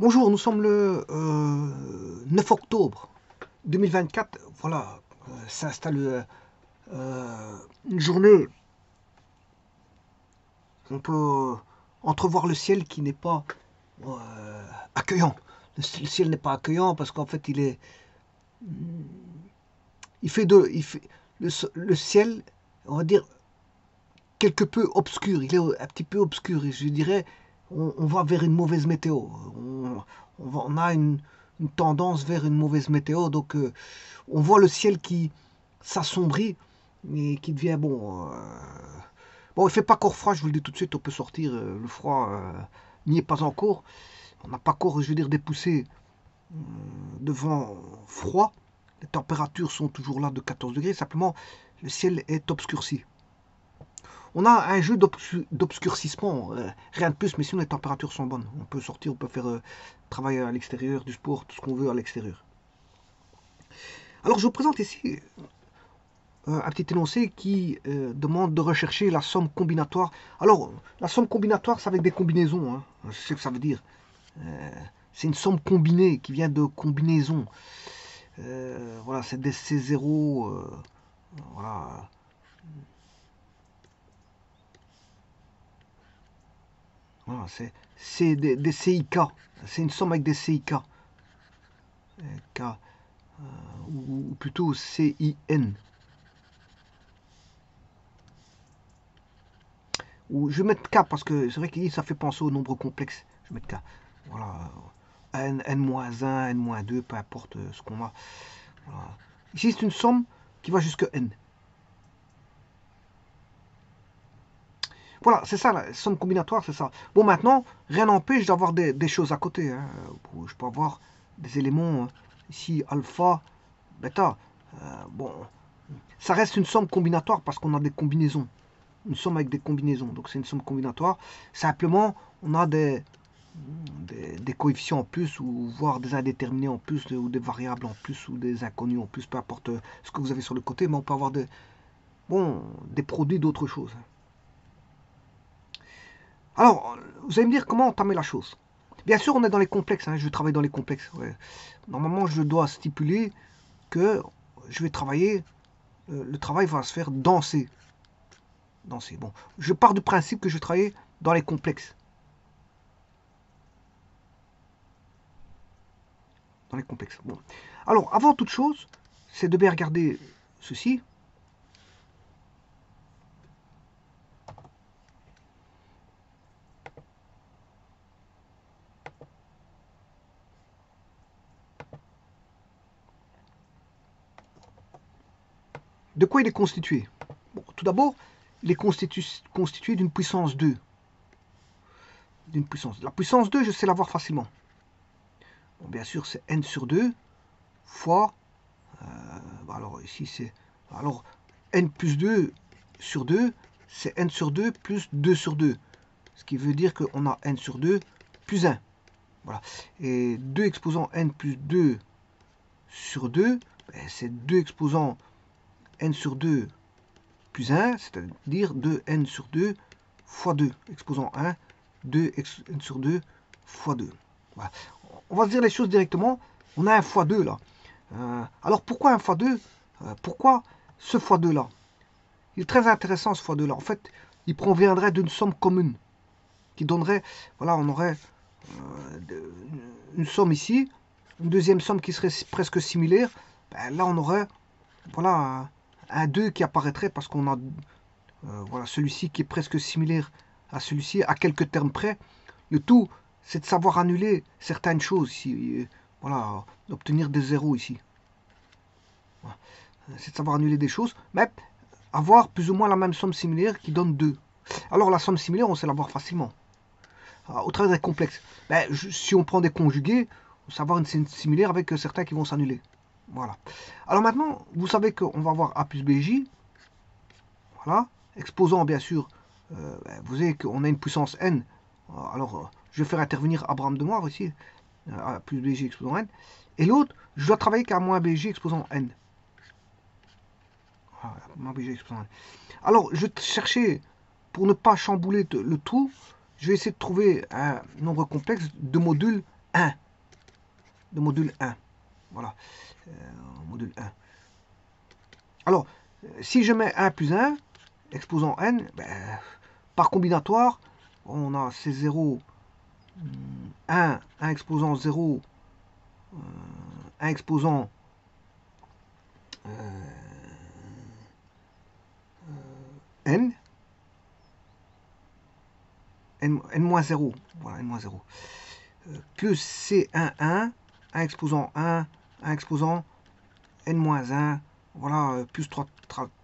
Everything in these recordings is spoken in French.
Bonjour, nous sommes le 9 octobre 2024. Voilà, s'installe une journée. On peut entrevoir le ciel qui n'est pas accueillant. Le ciel n'est pas accueillant parce qu'en fait, le ciel, on va dire, quelque peu obscur. Il est un petit peu obscur. Et je dirais, on va vers une mauvaise météo. On a une tendance vers une mauvaise météo. Donc, on voit le ciel qui s'assombrit et qui devient bon. Bon, il fait pas encore froid, je vous le dis tout de suite. On peut sortir. Le froid n'y est pas encore. On n'a pas encore, je veux dire, des poussées de vent froid. Les températures sont toujours là de 14 degrés. Simplement, le ciel est obscurci. On a un jeu d'obscurcissement, rien de plus, mais sinon les températures sont bonnes. On peut sortir, on peut faire travailler à l'extérieur, du sport, tout ce qu'on veut à l'extérieur. Alors je vous présente ici un petit énoncé qui demande de rechercher la somme combinatoire. Alors, la somme combinatoire, c'est avec des combinaisons, hein. Je sais ce que ça veut dire. C'est une somme combinée qui vient de combinaison. Voilà, c'est des C0. Voilà. Voilà, c'est des CIK. C'est une somme avec des CIK. K, ou plutôt CIN. Ou je vais mettre K parce que c'est vrai que ça fait penser au nombre complexe. Je vais mettre K. Voilà. N, N-1, N-2, peu importe ce qu'on a. Voilà. Ici, c'est une somme qui va jusqu'à N. Voilà, c'est ça, la somme combinatoire, c'est ça. Bon, maintenant, rien n'empêche d'avoir des choses à côté, hein. Je peux avoir des éléments, ici, alpha, bêta. Bon, ça reste une somme combinatoire parce qu'on a des combinaisons. Une somme avec des combinaisons. Donc c'est une somme combinatoire. Simplement, on a des coefficients en plus, ou voire des indéterminés en plus, ou des variables en plus, ou des inconnus en plus, peu importe ce que vous avez sur le côté, mais on peut avoir des produits d'autres choses. Alors, vous allez me dire comment entamer la chose. Bien sûr, on est dans les complexes, hein, je vais travailler dans les complexes. Ouais. Normalement, je dois stipuler que je vais travailler, le travail va se faire dans C. Bon, je pars du principe que je vais travailler dans les complexes. Dans les complexes. Bon. Alors, avant toute chose, c'est de bien regarder ceci. De quoi il est constitué? Bon, tout d'abord, il est constitué d'une puissance 2. D'une puissance. La puissance 2, je sais l'avoir facilement. Bon, bien sûr, c'est n sur 2 fois. Alors, ici, c'est. Alors, n plus 2 sur 2, c'est n sur 2 plus 2 sur 2. Ce qui veut dire qu'on a n sur 2 plus 1. Voilà. Et 2 exposants n plus 2 sur 2, c'est 2 exposants n sur 2 plus 1, c'est-à-dire 2n sur 2 fois 2, exposant 1, 2n sur 2 fois 2. Voilà. On va se dire les choses directement. On a un fois 2 là. Alors pourquoi un fois 2? Pourquoi ce fois 2 là? Il est très intéressant ce fois 2 là. En fait, il proviendrait d'une somme commune qui donnerait, voilà, on aurait une somme ici, une deuxième somme qui serait presque similaire. Ben, là, on aurait, voilà, un 2 qui apparaîtrait parce qu'on a voilà, celui-ci qui est presque similaire à celui-ci, à quelques termes près. Le tout, c'est de savoir annuler certaines choses ici. Voilà, obtenir des zéros ici. Voilà. C'est de savoir annuler des choses, mais avoir plus ou moins la même somme similaire qui donne 2. Alors la somme similaire, on sait l'avoir facilement. Au travers des complexes. Ben, si on prend des conjugués, on va savoir une similaire avec certains qui vont s'annuler. Voilà. Alors maintenant, vous savez qu'on va avoir A plus BJ. Voilà. Exposant, bien sûr, vous savez qu'on a une puissance n. Alors, je vais faire intervenir Abraham de Moivre ici. A plus BJ exposant n. Et l'autre, je dois travailler qu'à moins BJ exposant n. Voilà, moins BJ exposant n. Alors, je vais chercher, pour ne pas chambouler le tout, je vais essayer de trouver un nombre complexe de modules 1. De module 1. Voilà. Module 1. Alors, si je mets 1 plus 1, exposant n, ben, par combinatoire, on a ces 0, 1 exposant 0, 1 exposant n, n-0, voilà, n-0, plus C1, 1 exposant 1 exposant n-1, voilà, plus 3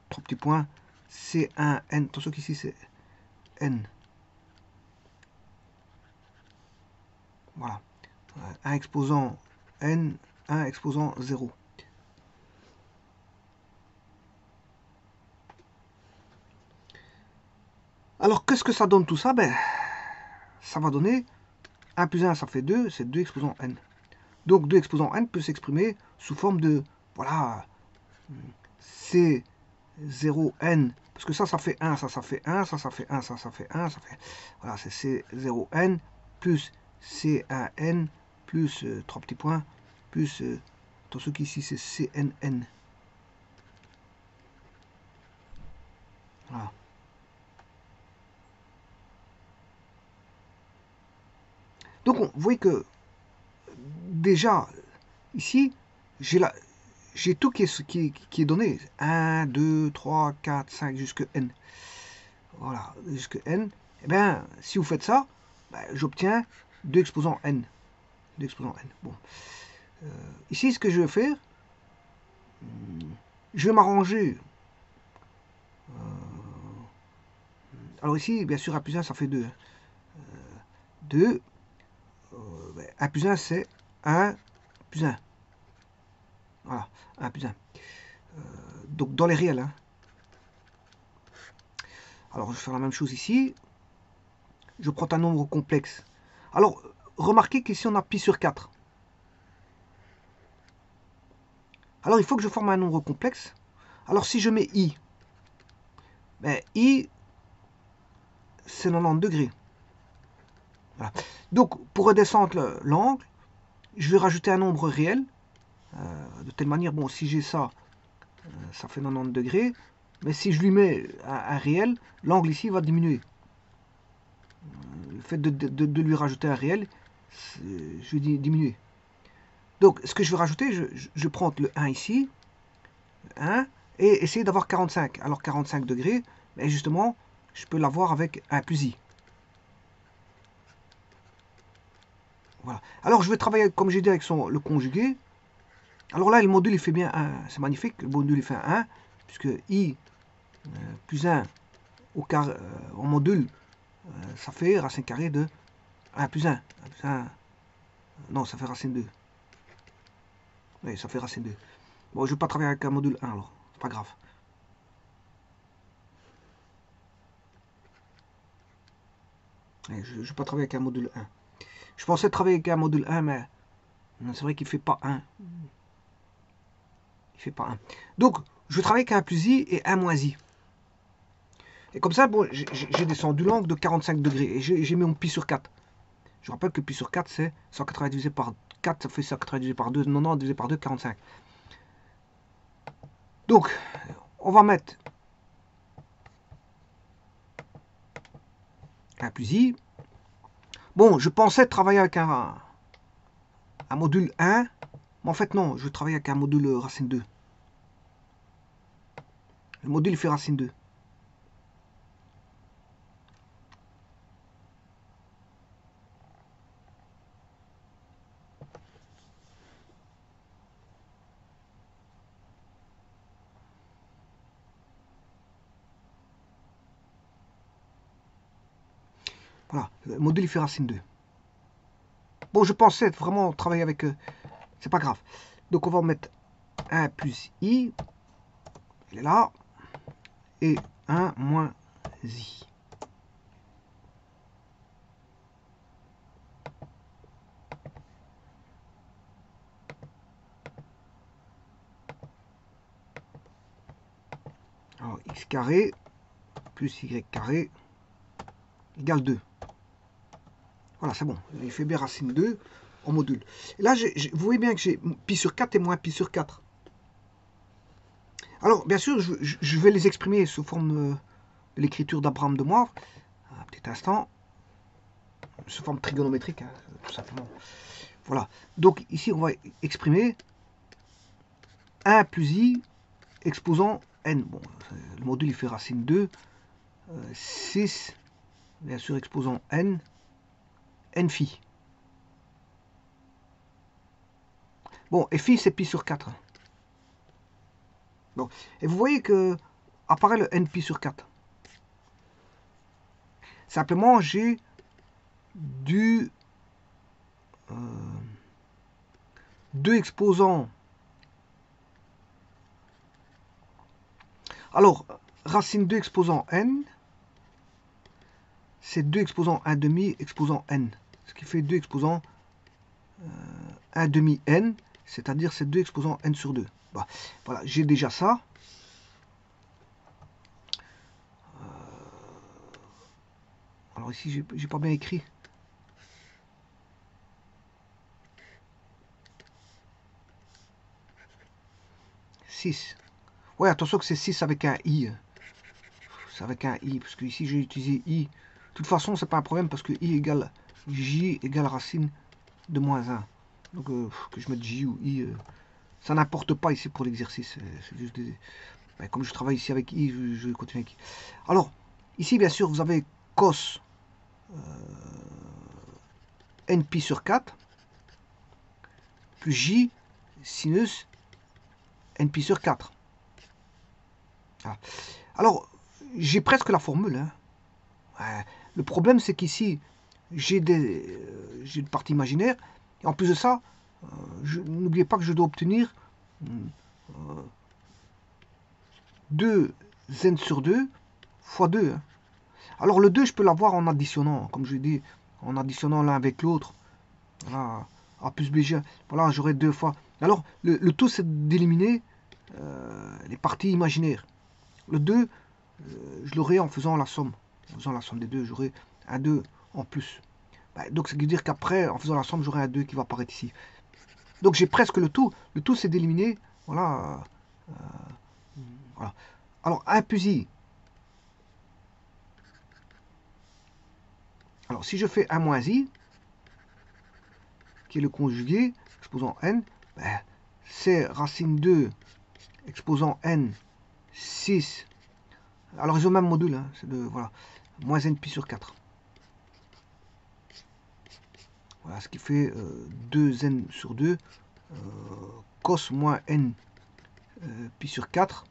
petits points, C1, n, attention qu'ici c'est n, voilà, 1 exposant n, 1 exposant 0. Alors, qu'est-ce que ça donne tout ça? Ben, ça va donner 1 plus 1, ça fait 2, c'est 2 exposant n. Donc, 2 exposant n peut s'exprimer sous forme de, voilà, C 0n, parce que ça fait 1, ça fait 1, ça fait 1, ça fait 1, ça fait... Voilà, c'est C0n, plus C1n, plus 3 petits points, plus, attention qu'ici c'est CNN. Voilà. Donc, vous voyez que, déjà, ici, j'ai tout qui est donné. 1, 2, 3, 4, 5, jusque n. Voilà, jusque n. Et bien, si vous faites ça, ben, j'obtiens 2 exposants n. 2 exposants n. Bon. Ici, ce que je vais faire, je vais m'arranger. Alors ici, bien sûr, 1 plus 1, ça fait 2. 2. 1 plus 1, c'est 1 plus 1. Voilà, 1 plus 1. Donc, dans les réels. Hein. Alors, je vais faire la même chose ici. Je prends un nombre complexe. Alors, remarquez qu'ici, on a pi sur 4. Alors, il faut que je forme un nombre complexe. Alors, si je mets i, ben, i, c'est 90 degrés. Voilà. Donc, pour redescendre l'angle, je vais rajouter un nombre réel. De telle manière, bon, si j'ai ça, ça fait 90 degrés. Mais si je lui mets un réel, l'angle ici va diminuer. Le fait de lui rajouter un réel, je vais diminuer. Donc, ce que je vais rajouter, je prends le 1 ici, 1, et essayer d'avoir 45. Alors, 45 degrés, mais justement, je peux l'avoir avec 1 plus i. Voilà. Alors, je vais travailler, comme j'ai dit, avec le conjugué. Alors là, le module, il fait bien 1. C'est magnifique. Le module, il fait 1, puisque i plus 1 au carré, en module, ça fait racine carrée de 1 plus 1. 1 plus 1. Non, ça fait racine 2. Oui, ça fait racine 2. Bon, je ne vais pas travailler avec un module 1, alors. C'est pas grave. Je ne vais pas travailler avec un module 1. Je pensais travailler avec un module 1, mais c'est vrai qu'il ne fait pas 1. Il fait pas 1. Donc, je vais travailler avec un plus i et un moins i. Et comme ça, bon, j'ai descendu l'angle de 45 degrés. Et j'ai mis mon pi sur 4. Je rappelle que pi sur 4, c'est 180 divisé par 4, ça fait 180 divisé par 2, 90 divisé par 2, 45. Donc, on va mettre un plus i. Bon, je pensais travailler avec un module 1, mais en fait non, je vais travailler avec un module racine 2. Le module fait racine 2. Voilà, le module fait racine 2. Bon, je pensais vraiment travailler avec... c'est pas grave. Donc on va mettre 1 plus i, il est là, et 1 moins i. Alors, x carré plus y carré égale 2. Voilà, c'est bon. Il fait bien racine 2. en module. Et là, vous voyez bien que j'ai pi sur 4 et moins pi sur 4. Alors, bien sûr, je vais les exprimer sous forme de l'écriture d'Abraham de Moivre. Un petit instant. Sous forme trigonométrique, hein, tout simplement. Voilà. Donc, ici, on va exprimer 1 plus i exposant n. Bon, le module, il fait racine 2. 6, bien sûr, exposant n. N phi. Bon, et phi, c'est pi sur 4. Bon. Et vous voyez que apparaît le n pi sur 4. Simplement, j'ai du 2 exposants. Alors, racine 2 exposant n, c'est 2 exposant 1 demi exposant n. Ce qui fait 2 exposant 1 demi n, c'est-à-dire c'est 2 exposant n sur 2. Bah, voilà, j'ai déjà ça. Alors ici, j'ai pas bien écrit. « 6. Ouais, attention que c'est 6 avec un i. C'est avec un i, parce que ici j'ai utilisé i. De toute façon, c'est pas un problème parce que i égale j égale racine de moins 1. Donc que je mette j ou i, ça n'importe pas ici pour l'exercice. C'est juste des... Ben, comme je travaille ici avec i, je vais continuer avec i. Alors, ici bien sûr, vous avez cos n pi sur 4 plus j sinus n pi sur 4. Ah. Alors, j'ai presque la formule. Hein. Ouais. Le problème, c'est qu'ici, j'ai une partie imaginaire. Et en plus de ça, n'oubliez pas que je dois obtenir 2 n sur 2 fois 2. Hein. Alors, le 2, je peux l'avoir en additionnant, comme je dis, en additionnant l'un avec l'autre. Voilà, A plus BG. Voilà, j'aurai 2 fois. Alors, le tout, c'est d'éliminer les parties imaginaires. Le 2, je l'aurai en faisant la somme. En faisant la somme des deux, j'aurai un 2 en plus. Donc, ça veut dire qu'après, en faisant la somme, j'aurai un 2 qui va apparaître ici. Donc, j'ai presque le tout. Le tout, c'est d'éliminer. Voilà. Voilà. Alors, 1 plus i. Alors, si je fais 1 moins i, qui est le conjugué, exposant n, ben, c'est racine 2 exposant n, 6. Alors, ils ont le même module. Hein, c'est de, voilà, moins n pi sur 4. Voilà, ce qui fait 2n sur 2, cos moins n pi sur 4,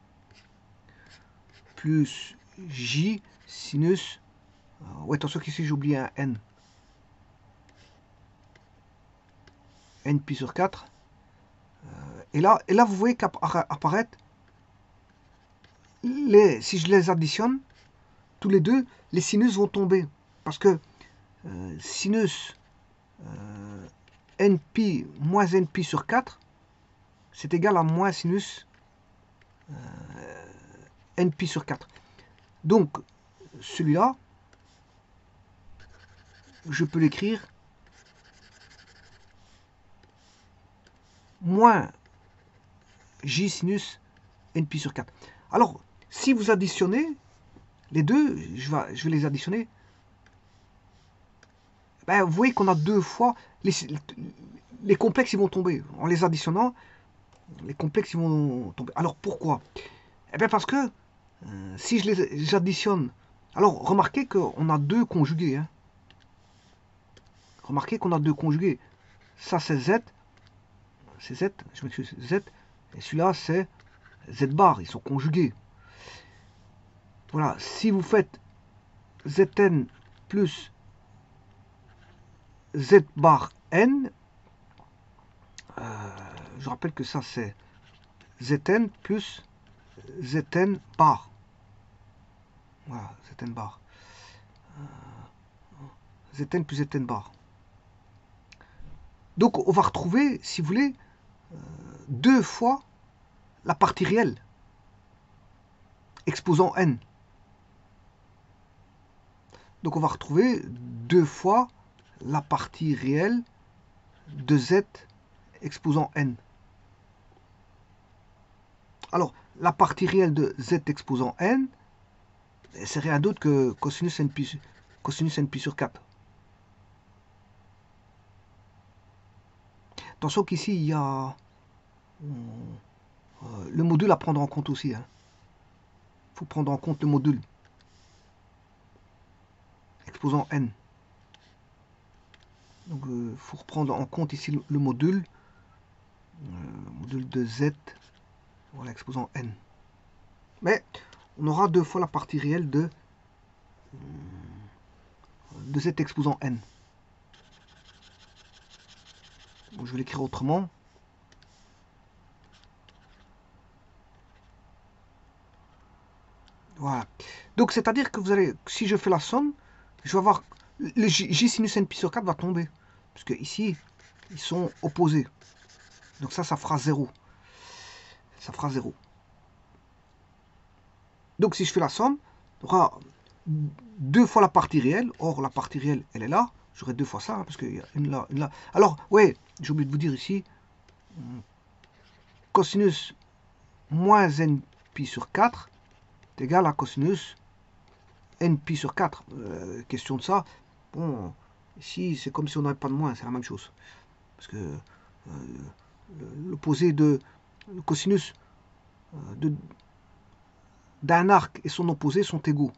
plus j sinus, ouais, attention qu'ici j'ai oublié un n, n pi sur 4, et là vous voyez qu'apparaître, si je les additionne, tous les deux, les sinus vont tomber, parce que sinus npi moins npi sur 4, c'est égal à moins sinus npi sur 4. Donc, celui-là, je peux l'écrire moins j sinus npi sur 4. Alors, si vous additionnez les deux, je vais les additionner, ben, vous voyez qu'on a 2 fois, les complexes ils vont tomber. En les additionnant, les complexes ils vont tomber. Alors pourquoi? Eh bien parce que si je les additionne, alors remarquez qu'on a 2 conjugués. Hein. Remarquez qu'on a 2 conjugués. Ça c'est z, je m'excuse, z, et celui-là c'est z bar, ils sont conjugués. Voilà, si vous faites zn plus z bar n, je rappelle que ça c'est zn plus zn bar. Voilà, zn bar. Zn plus zn bar. Donc on va retrouver, si vous voulez, 2 fois la partie réelle exposant n. Donc on va retrouver 2 fois la partie réelle de z exposant n. Alors, la partie réelle de z exposant n, c'est rien d'autre que cosinus npi sur 4. Attention qu'ici, il y a le module à prendre en compte aussi. Il faut prendre en compte le module exposant n. Donc, il faut reprendre en compte ici le module de z, voilà, exposant n. Mais on aura deux fois la partie réelle de z exposant n. Bon, je vais l'écrire autrement. Voilà. Donc, c'est-à-dire que vous allez, si je fais la somme, je vais avoir, le j sinus npi sur 4 va tomber. Parce que ici, ils sont opposés. Donc ça fera 0. Ça fera 0. Donc, si je fais la somme, on aura deux fois la partie réelle. Or, la partie réelle, elle est là. J'aurai deux fois ça, parce qu'il y a une là, une là. Alors, ouais, j'ai oublié de vous dire ici, cosinus moins npi sur 4 est égal à cosinus npi sur 4. Question de ça. Bon, ici, c'est comme si on n'avait pas de moins, c'est la même chose. Parce que l'opposé de le cosinus d'un arc et son opposé sont égaux.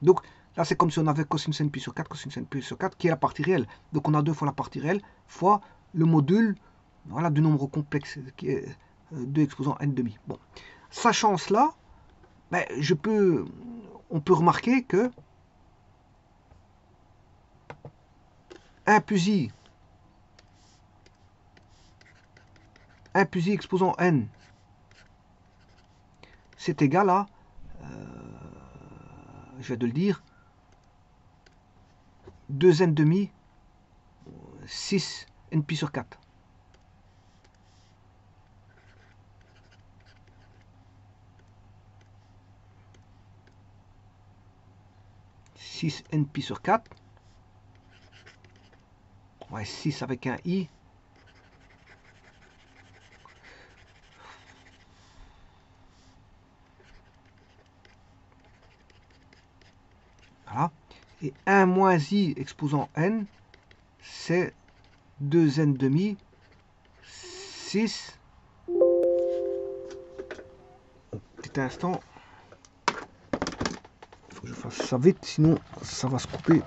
Donc, là, c'est comme si on avait cosinus npi sur 4, cosinus npi sur 4, qui est la partie réelle. Donc, on a deux fois la partie réelle, fois le module, voilà, du nombre complexe, qui est 2 exposant n demi. Bon, sachant cela, ben, on peut remarquer que 1 plus i exposant n, c'est égal à, je vais de le dire, 2n demi, 6 npi sur 4. Npi sur 4. Ouais, 6 avec un i. Voilà. Et 1 moins i exposant n, c'est 2n demi, 6. Petit instant. Il faut que je fasse ça vite, sinon ça va se couper.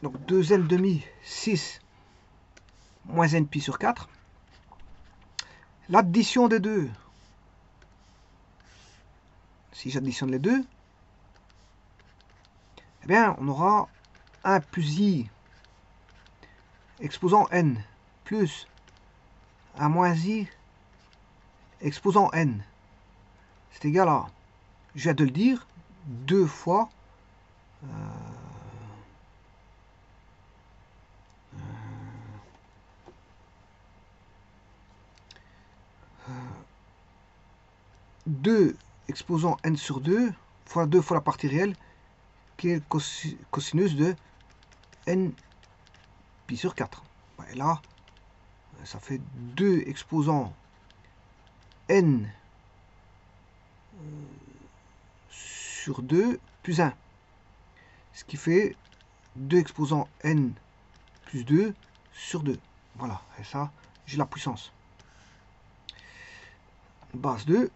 Donc 2n demi, 6 moins npi sur 4. L'addition des deux, si j'additionne les deux, eh bien, on aura 1 plus i exposant n plus 1 moins i exposant n. C'est égal à, je viens de le dire, 2 fois 2 exposant n sur 2 fois 2 fois la partie réelle qui est le cosinus de n pi sur 4. Et là, ça fait 2 exposant n sur 2 plus 1. Ce qui fait 2 exposant n plus 2 sur 2. Voilà, et ça, j'ai la puissance. Base 2.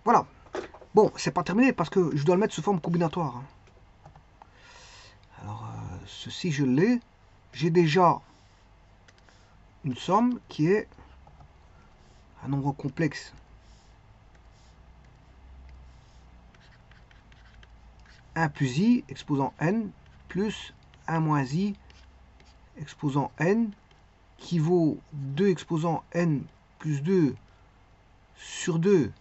Voilà. Bon, c'est pas terminé parce que je dois le mettre sous forme combinatoire. Alors, ceci, je l'ai. J'ai déjà une somme qui est un nombre complexe 1 plus i exposant n plus 1 moins i exposant n qui vaut 2 exposant n plus 2 sur 2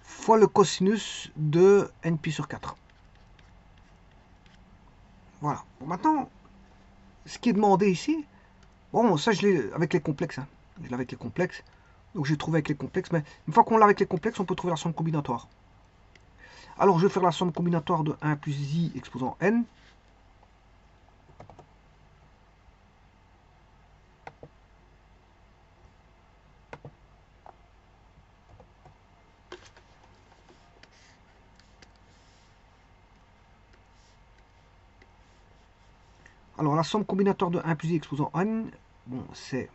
fois le cosinus de n pi sur 4. Voilà. Bon, maintenant, ce qui est demandé ici, bon, ça je l'ai avec les complexes. Hein. Je l'ai avec les complexes. Donc j'ai trouvé avec les complexes. Mais une fois qu'on l'a avec les complexes, on peut trouver la somme combinatoire. Alors je vais faire la somme combinatoire de 1 plus i exposant n. Alors la somme combinatoire de 1 plus i exposant n, bon, c'est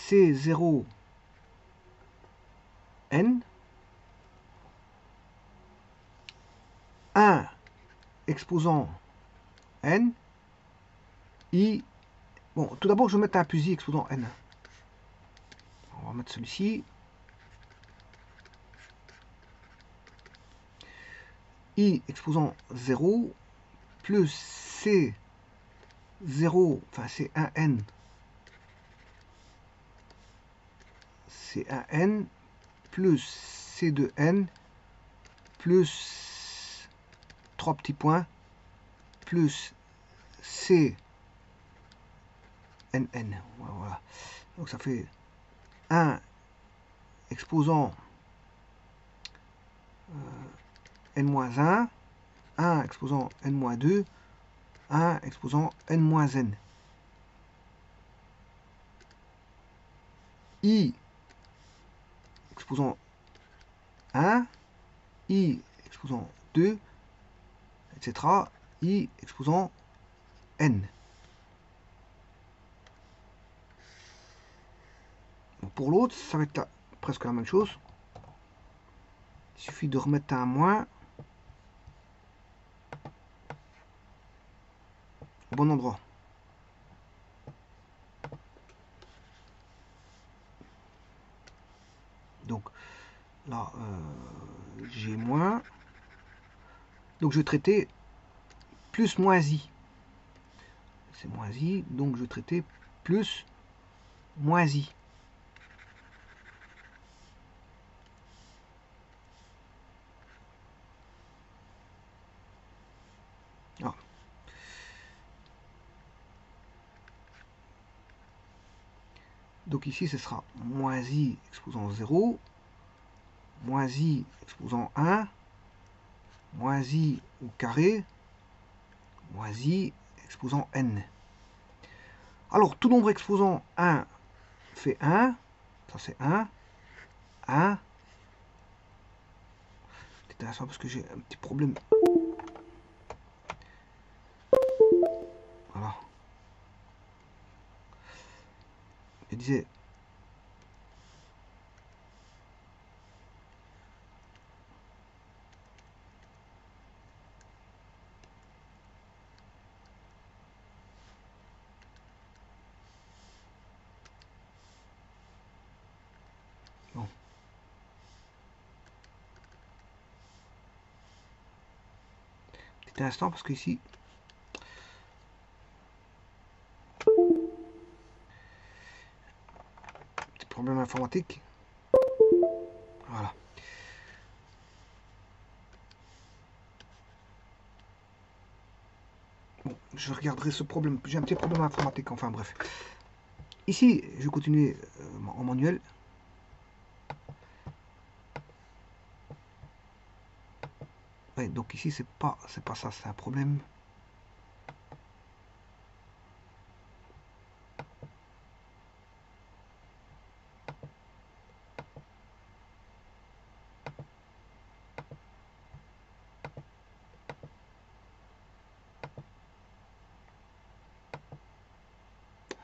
C0 n 1 exposant n i. Bon, tout d'abord je vais mettre 1 plus i exposant n. On va mettre celui-ci. I exposant 0 plus C0, enfin c'est 1n. C'est 1n plus C de n plus 3 petits points plus C nn. Voilà. Donc ça fait 1 exposant n-1, 1 exposant n-2, 1 exposant n-n. I exposant 1, I exposant 2, etc. I exposant n. Pour l'autre, ça va être presque la même chose. Il suffit de remettre un moins au bon endroit. Donc là, j'ai moins. Donc je vais traiter plus moins i. C'est moins i, donc je vais traiter plus moins i. Ah. Donc ici, ce sera moins i exposant 0, moins i exposant 1, moins i au carré, moins i exposant n. Alors, tout nombre exposant 1 fait 1, ça c'est 1, 1. C'est intéressant parce que j'ai un petit problème. Voilà. Je disais... Bon. Petit instant parce que ici... Petit problème informatique. Voilà. Bon, je regarderai ce problème. J'ai un petit problème informatique, enfin bref. Ici, je vais continuer en manuel. Ouais, donc ici, c'est pas ça, c'est un problème.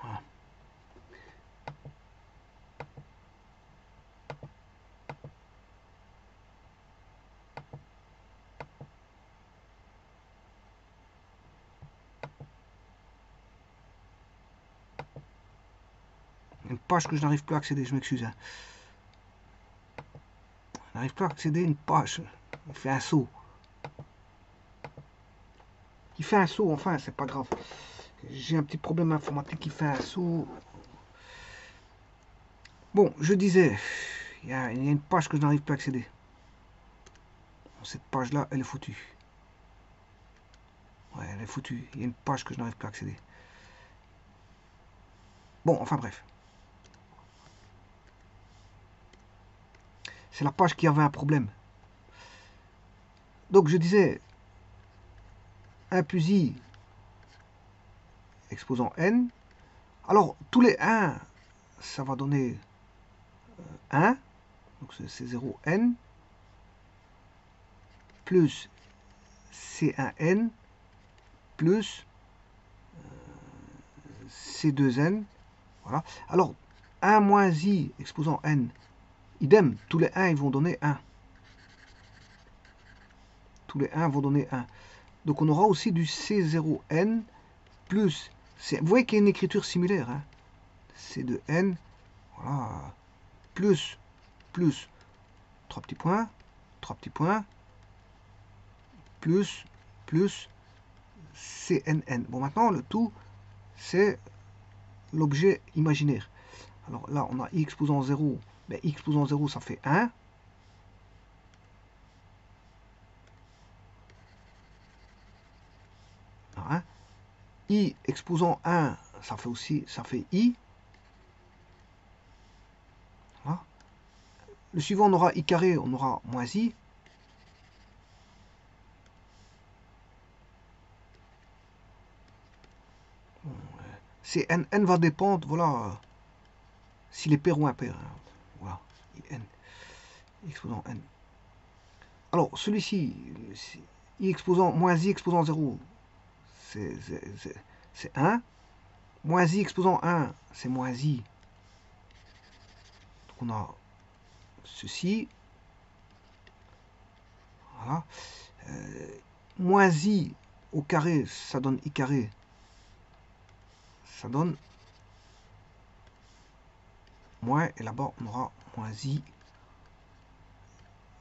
Voilà. Une page que je n'arrive plus à accéder, je m'excuse. Hein. Je n'arrive plus à accéder à une page. Il fait un saut. Il fait un saut, enfin, c'est pas grave. J'ai un petit problème informatique qui fait un saut. Bon, je disais, il y a une page que je n'arrive plus à accéder. Cette page-là, elle est foutue. Ouais, elle est foutue. Il y a une page que je n'arrive plus à accéder. Bon, enfin bref. C'est la page qui avait un problème. Donc je disais, 1 plus i exposant n. Alors, tous les 1, ça va donner 1. Donc c'est 0n. Plus C1n. Plus C2n. Voilà. Alors, 1 moins i exposant n. Idem, tous les 1, ils vont donner 1. Tous les 1 vont donner 1. Donc on aura aussi du C0n plus... Vous voyez qu'il y a une écriture similaire. Hein, C de n, voilà, plus 3 petits points, plus CNN. Bon, maintenant, le tout, c'est l'objet imaginaire. Alors là, on a i exposant 0. Ben, i exposant 0, ça fait 1. Hein. I exposant 1, ça fait i. Voilà. Le suivant, on aura i carré, on aura moins i. C'est n va dépendre, voilà, s'il est pair ou impair. Hein. Voilà, n, exposant n. Alors, celui-ci, i exposant, moins i exposant 0, c'est 1. Moins i exposant 1, c'est moins i. Donc on a ceci. Voilà. Moins i au carré, ça donne i carré. Ça donne moins, et là-bas, on aura moins i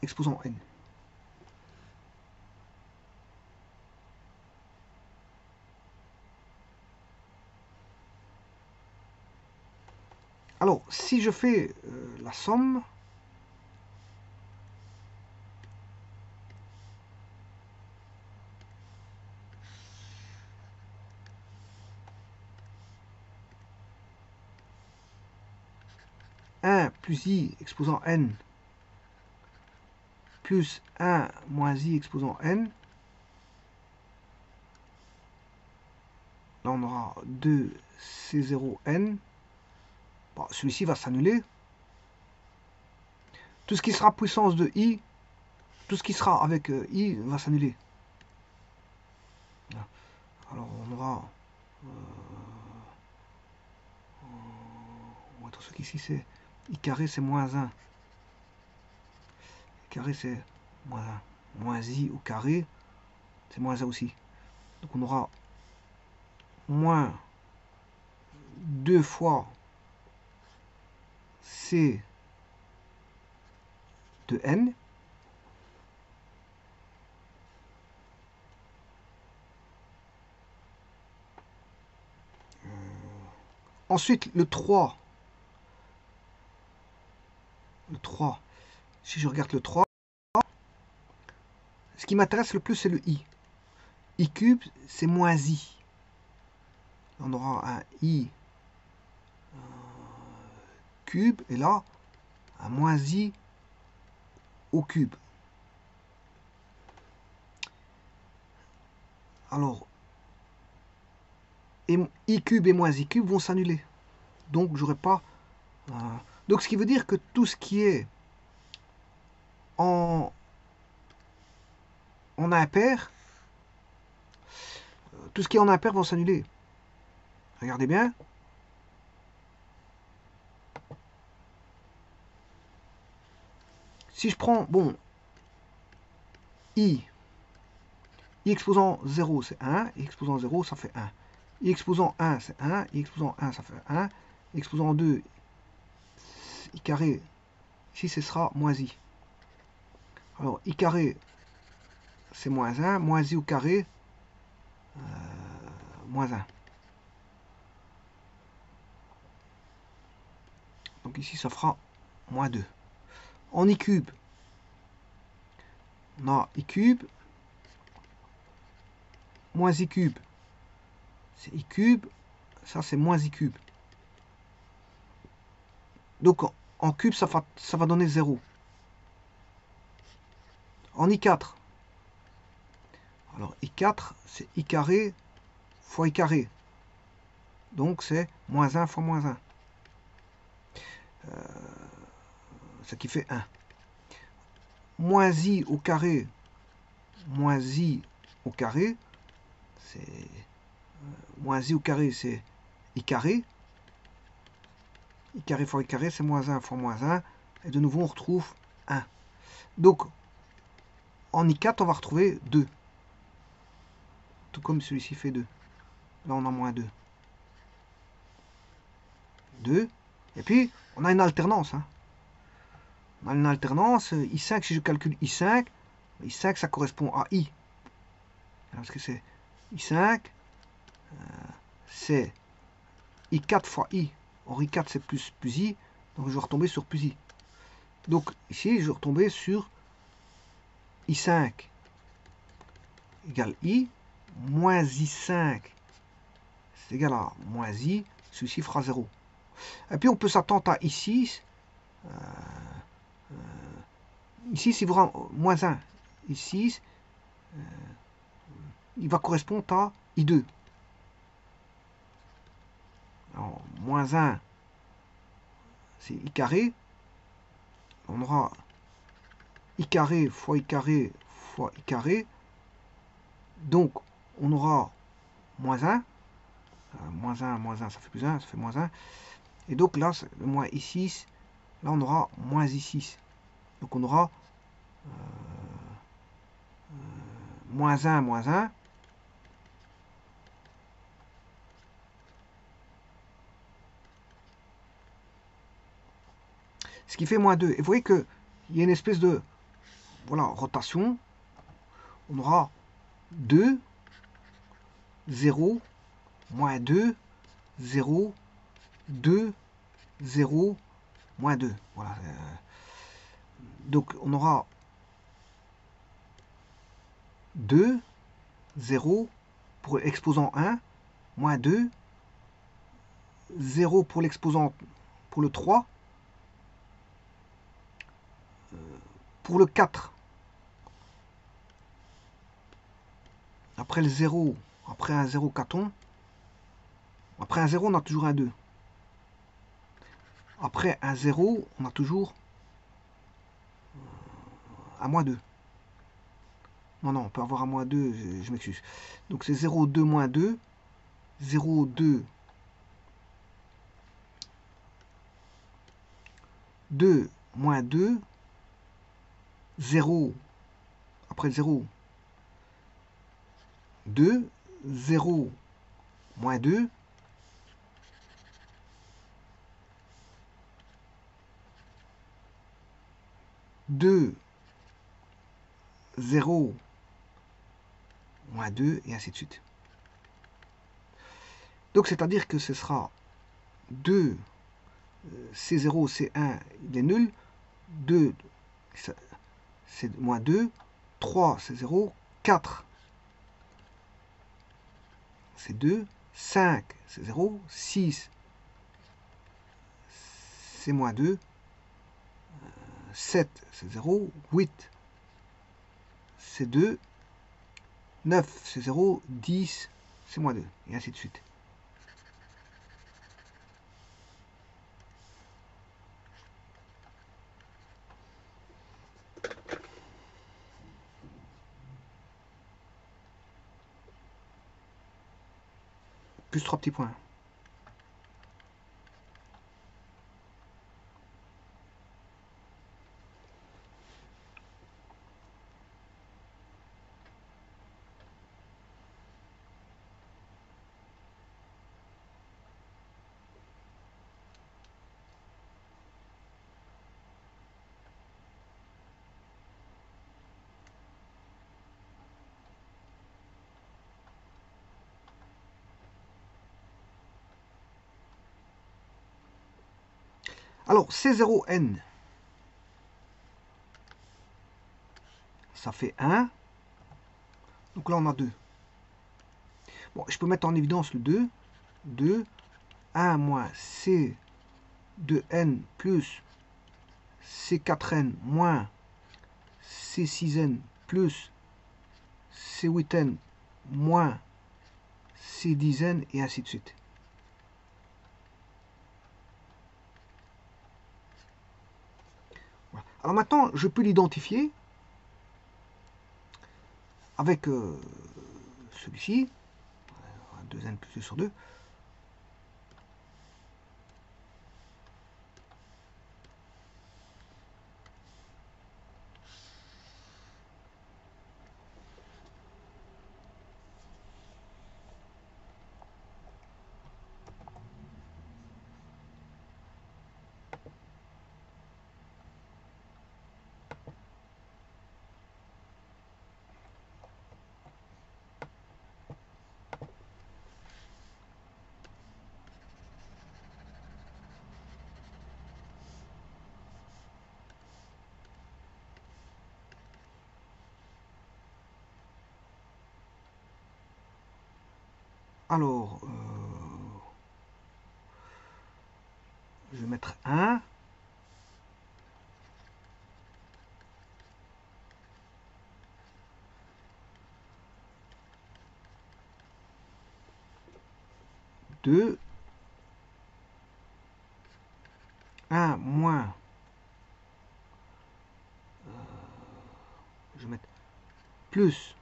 exposant n. Alors, si je fais la somme, plus i exposant n plus 1 moins i exposant n. Là, on aura 2c0n. Bon, celui-ci va s'annuler. Tout ce qui sera puissance de i, tout ce qui sera avec i va s'annuler. Alors, on aura... on va trouver qu'ici, c'est i carré, c'est moins 1. Carré c'est moins 1. Moins i au carré, c'est moins 1 aussi. Donc on aura moins 2 fois c de n. Ensuite, le 3. Le 3. Si je regarde le 3, ce qui m'intéresse le plus, c'est le i. I cube, c'est moins i. On aura un i cube, et là, un moins i au cube. Alors, et i cube et moins i cube vont s'annuler. Donc, j'aurai pas... donc, ce qui veut dire que tout ce qui est en impair, tout ce qui est en impair va s'annuler. Regardez bien. Si je prends, bon, i exposant 0, c'est 1, i exposant 0, ça fait 1. I exposant 1, c'est 1, i exposant 1, ça fait 1, i exposant 2, I carré, ici ce sera moins I. Alors I carré, c'est moins 1, moins I au carré, moins 1. Donc ici ça fera moins 2. En I cube, on a I cube, moins I cube, c'est I cube, ça c'est moins I cube. Donc en cube, ça va donner 0. En I4, alors I4, c'est I carré fois I carré. Donc c'est moins 1 fois moins 1. Ce qui fait 1. Moins I au carré, moins I au carré, c'est moins I au carré, c'est I carré. I carré fois I carré, c'est moins 1 fois moins 1. Et de nouveau, on retrouve 1. Donc, en I4, on va retrouver 2. Tout comme celui-ci fait 2. Là, on a moins 2. 2. Et puis, on a une alternance. Hein. On a une alternance. I5, si je calcule I5, I5, ça correspond à I. Parce que c'est I5, c'est I4 fois I. Or, I4, c'est plus I. Donc, je vais retomber sur plus I. Donc, ici, je vais retomber sur I5 égale I. Moins I5, c'est égal à moins I. Celui-ci fera 0. Et puis, on peut s'attendre à I6. Ici, si vous rendez moins 1, I6, il va correspondre à I2. Alors, moins 1, c'est I carré. On aura I carré fois I carré fois I carré. Donc, on aura moins 1. Moins 1, ça fait plus 1, ça fait moins 1. Et donc là, le moins I6, là on aura moins I6. Donc on aura moins 1, moins 1. Ce qui fait moins 2. Et vous voyez qu'il y a une espèce de voilà, rotation. On aura 2, 0, moins 2, 0, 2, 0, moins 2. Voilà. Donc on aura 2, 0 pour l'exposant 1, moins 2, 0 pour l'exposant pour le 3, pour le 4. Après le 0, après un 0 caton, après un 0, on a toujours un 2. Après un 0, on a toujours un moins 2. Non, non, on peut avoir un moins 2, je m'excuse. Donc c'est 0, 2, moins 2, 0, 2, 2, moins 2, 0, après le 0, 2, 0, moins 2, 2, 0, moins 2, et ainsi de suite. Donc c'est-à-dire que ce sera 2, C0, C1, il est nul, 2, c'est moins 2, 3, c'est 0, 4, c'est 2, 5, c'est 0, 6, c'est moins 2, 7, c'est 0, 8, c'est 2, 9, c'est 0, 10, c'est moins 2, et ainsi de suite. Plus 3 petits points. Alors, C0N, ça fait 1. Donc là, on a 2. Bon, je peux mettre en évidence le 2. 2, 1 moins C2N plus C4N moins C6N plus C8N moins C10N et ainsi de suite. Voilà. Alors maintenant, je peux l'identifier avec celui-ci, 2N plus 2 sur 2. Alors, je vais mettre 1. Deux, 1 moins, je vais mettre plus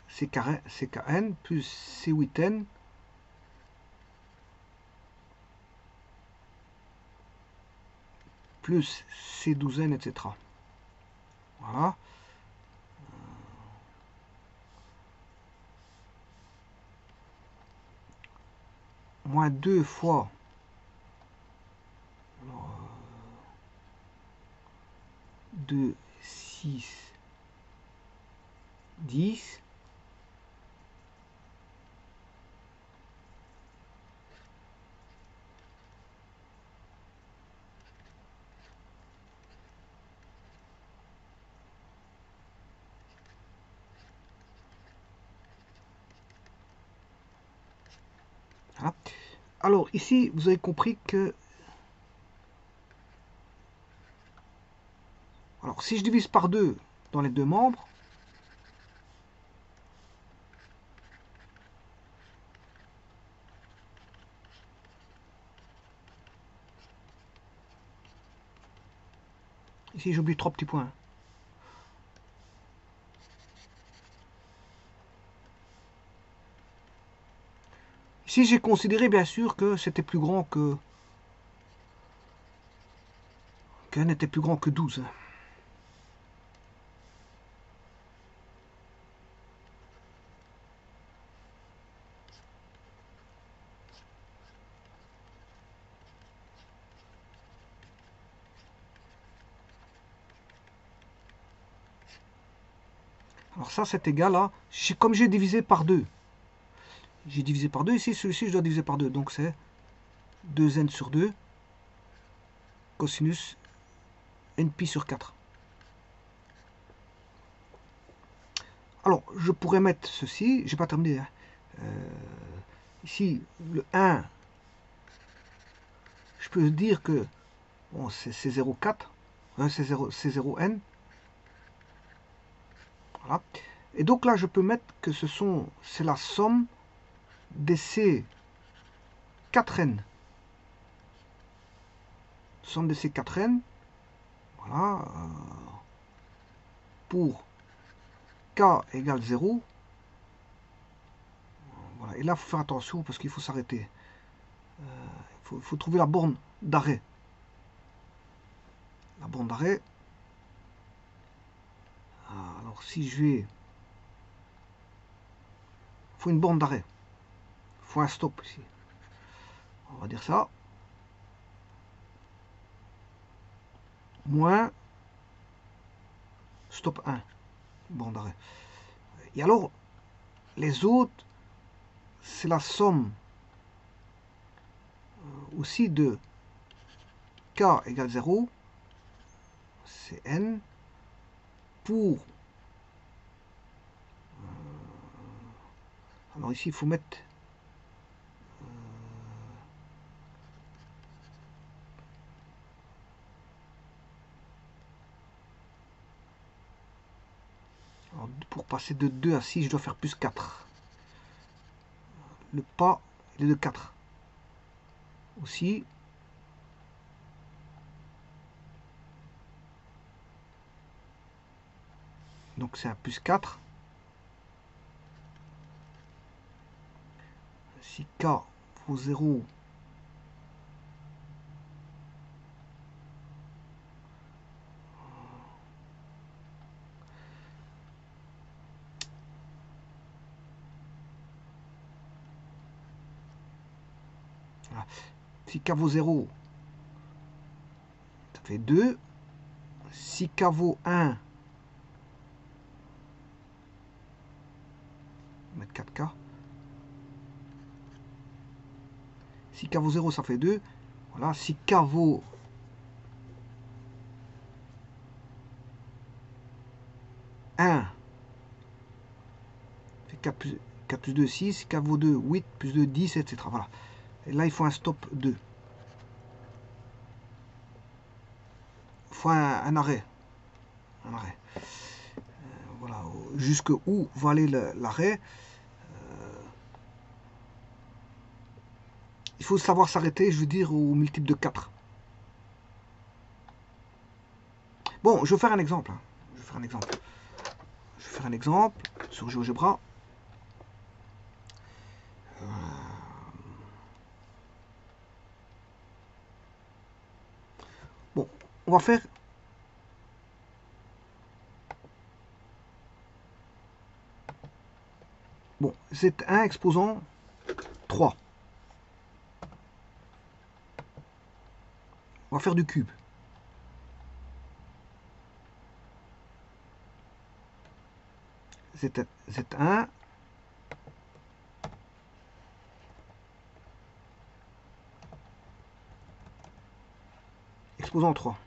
CKN plus C8N plus C12N, etc. Voilà. Moins 2 fois 2, 6, 10. Voilà. Alors ici, vous avez compris que... Alors si je divise par 2 dans les deux membres, ici j'oublie 3 petits points. Ici j'ai considéré bien sûr que c'était plus grand que... n était plus grand que 12. Alors ça c'est égal à... Comme j'ai divisé par 2. J'ai divisé par 2 ici, celui-ci je dois diviser par 2. Donc c'est 2n sur 2 cosinus npi sur 4. Alors, je pourrais mettre ceci, j'ai pas terminé. Hein. Ici, le 1, je peux dire que bon, c'est 0,4, hein, c'est 0n. Voilà. Et donc là, je peux mettre que c'est la somme des C4n. Somme de ces 4n, voilà, pour k égale 0. Voilà. Et là, il faut faire attention parce qu'il faut s'arrêter. Il faut trouver la borne d'arrêt. La borne d'arrêt. Alors, si je vais... Il faut une borne d'arrêt. Il faut un stop ici. On va dire ça. Moins stop 1. Borne d'arrêt. Et alors, les autres, c'est la somme aussi de k égale 0, c'est n, pour... alors ici, il faut mettre... alors, pour passer de 2 à 6, je dois faire plus 4. Le pas, il est de 4. Aussi. Donc c'est un plus 4. Si k vaut 0, si k vaut 0, ça fait 2. Si k vaut 1, on va mettre 4k. Si k vaut 0, ça fait 2. Voilà, si k vaut 1, fait 4 plus 2, 6. Si k vaut 2, 8, plus 2, 10, etc. Voilà. Et là, il faut un stop 2. Il faut un arrêt. Un arrêt. Voilà. Jusque où va aller l'arrêt. Il faut savoir s'arrêter, je veux dire, au multiple de 4. Bon, je vais faire un exemple. Je vais faire un exemple. Je vais faire un exemple sur GeoGebra. Bon, on va faire... Bon, c'est un exposant 3. On va faire du cube. Z1. Exposant 3.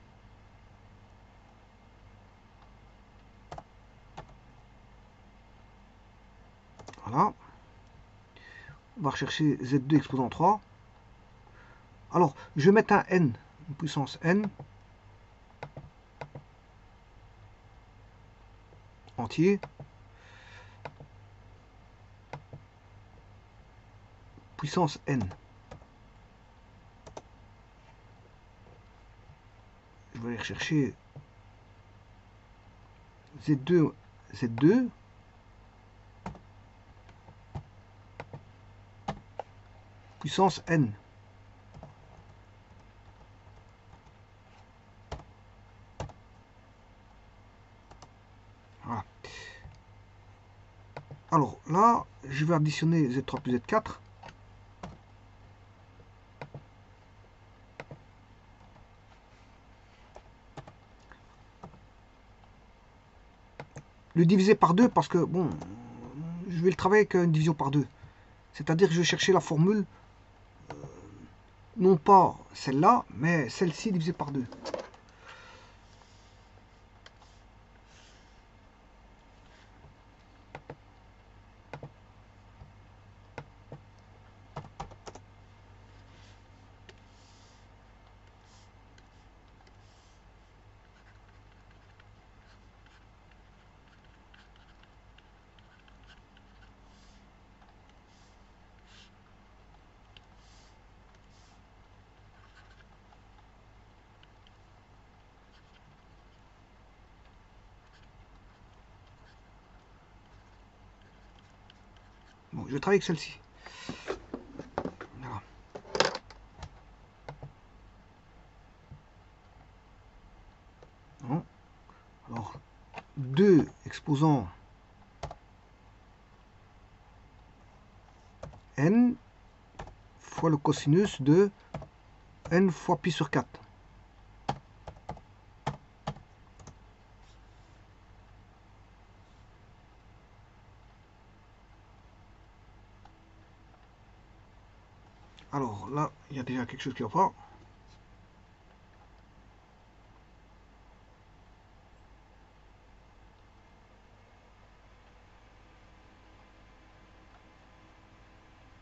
Voilà. On va rechercher Z2 exposant 3. Alors, je vais mettre un n, une puissance n, entier, puissance n. Je vais aller rechercher Z2, Z2, puissance n. Voilà. Alors là, je vais additionner Z3 plus Z4. Le diviser par 2 parce que, bon, je vais le travailler avec une division par 2. C'est-à-dire que je vais chercher la formule, non pas celle-là, mais celle-ci divisée par 2. Bon, je vais travailler avec celle-ci. Voilà. Bon. Alors, 2 exposants n fois le cosinus de n fois pi sur 4. Alors là, il y a déjà quelque chose qui va pas.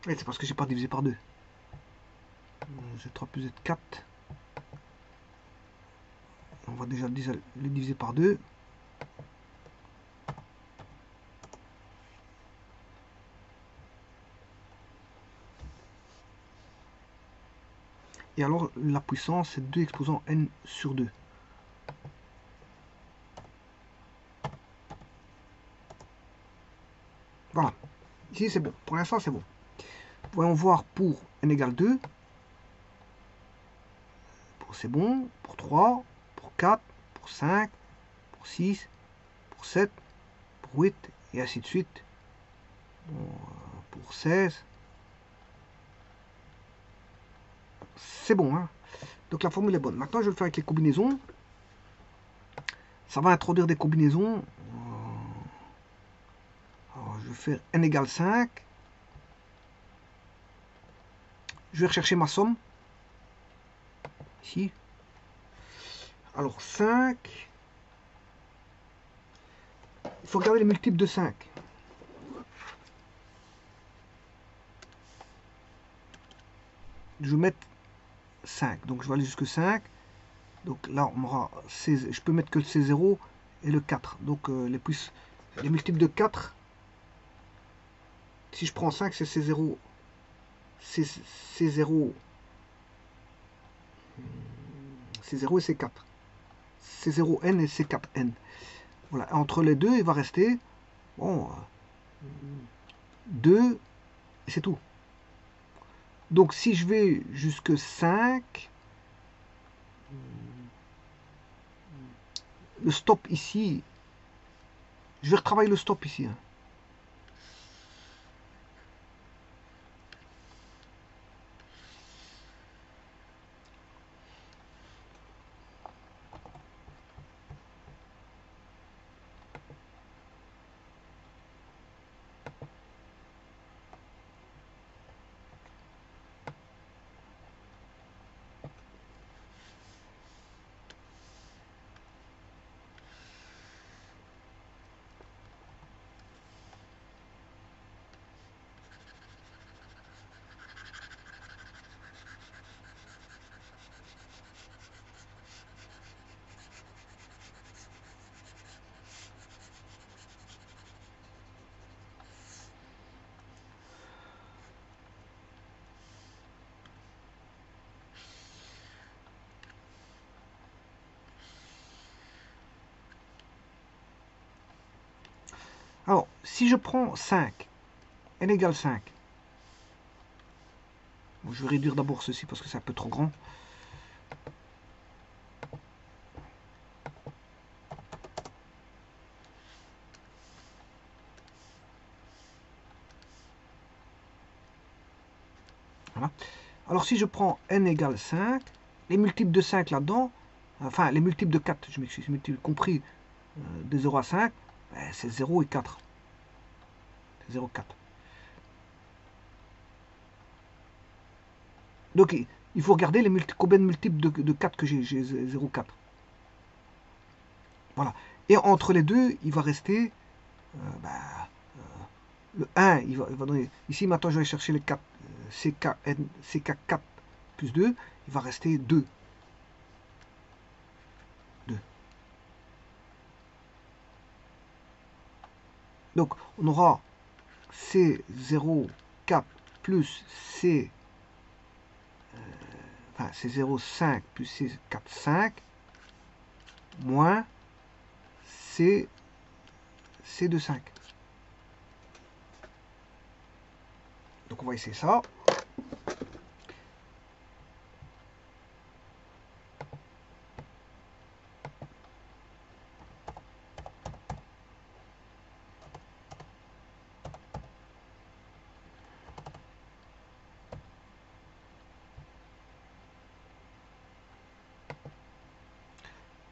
Et c'est parce que j'ai pas divisé par 2. Z3 plus Z4. On va déjà le diviser par 2. Et alors, la puissance, c'est 2 exposant n sur 2. Voilà. Ici, c'est bon. Pour l'instant, c'est bon. Voyons voir pour n égale 2. C'est bon. Pour 3, pour 4, pour 5, pour 6, pour 7, pour 8, et ainsi de suite. Bon, pour 16. C'est bon, hein. Donc la formule est bonne. Maintenant, je vais le faire avec les combinaisons. Ça va introduire des combinaisons. Alors, je vais faire n égale 5. Je vais rechercher ma somme. Ici. Alors 5. Il faut regarder les multiples de 5. Je vais mettre 5. Donc je vais aller jusque 5. Donc là, on aura je peux mettre que le C0 et le 4. Donc les multiples de 4. Si je prends 5, c'est C0. C0. C0 et C4. C0N et C4N. Voilà. Entre les deux, il va rester bon, 2 et c'est tout. Donc si je vais jusque 5, le stop ici, je vais retravailler le stop ici. Hein. Alors, si je prends 5, n égale 5, bon, je vais réduire d'abord ceci parce que c'est un peu trop grand. Voilà. Alors, si je prends n égale 5, les multiples de 5 là-dedans, enfin, les multiples de 4, je m'excuse, multiples compris de 0 à 5, ben, c'est 0 et 4. 0, 4. Donc, il faut regarder combien de multiples de 4 que j'ai. J'ai 0, 4. Voilà. Et entre les deux, il va rester le 1. Il va donner. Ici, maintenant, je vais chercher le 4. CK4 plus 2. Il va rester 2. 2. Donc, on aura C0, 4 plus C. Enfin, C0, 5 plus C4, 5. Moins C2, 5. Donc on va essayer ça.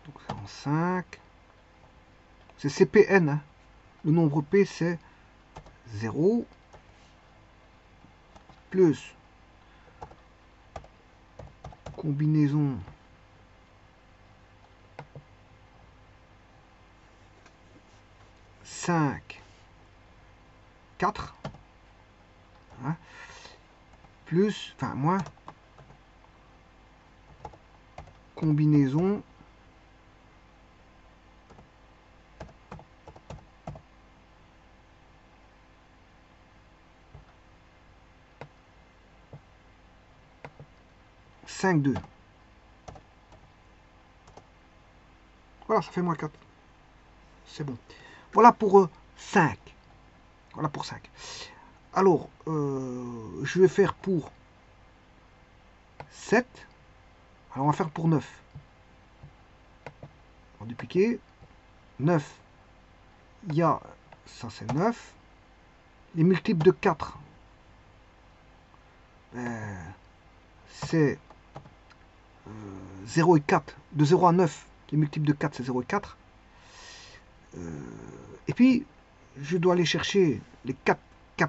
Donc c'est en 5. C'est CPN. Hein. Le nombre P c'est 0 plus combinaison cinq 4 hein, plus, enfin moins, combinaison cinq 2. Voilà, ça fait moins 4. C'est bon. Voilà pour 5. Voilà pour 5. Alors, je vais faire pour 7. Alors, on va faire pour 9. On va dupliquer. 9. Il y a, ça c'est 9. Les multiples de 4, c'est 0 et 4. De 0 à 9, les multiples de 4, c'est 0 et 4. Et puis, je dois aller chercher les 4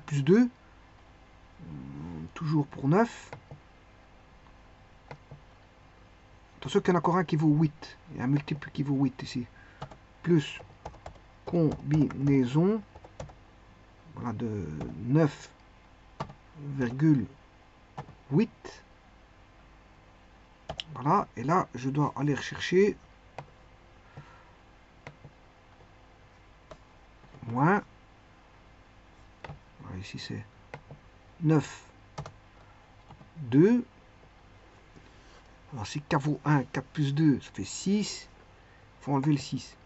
plus 2. Toujours pour 9. Attention qu'il y en a encore un qui vaut 8. Il y a un multiple qui vaut 8 ici. Plus combinaison, voilà, de 9,8. Voilà, et là, je dois aller rechercher moins. Voilà, ici, c'est 9, 2. Alors, si K vaut 1, 4 plus 2, ça fait 6. Il faut enlever le 6.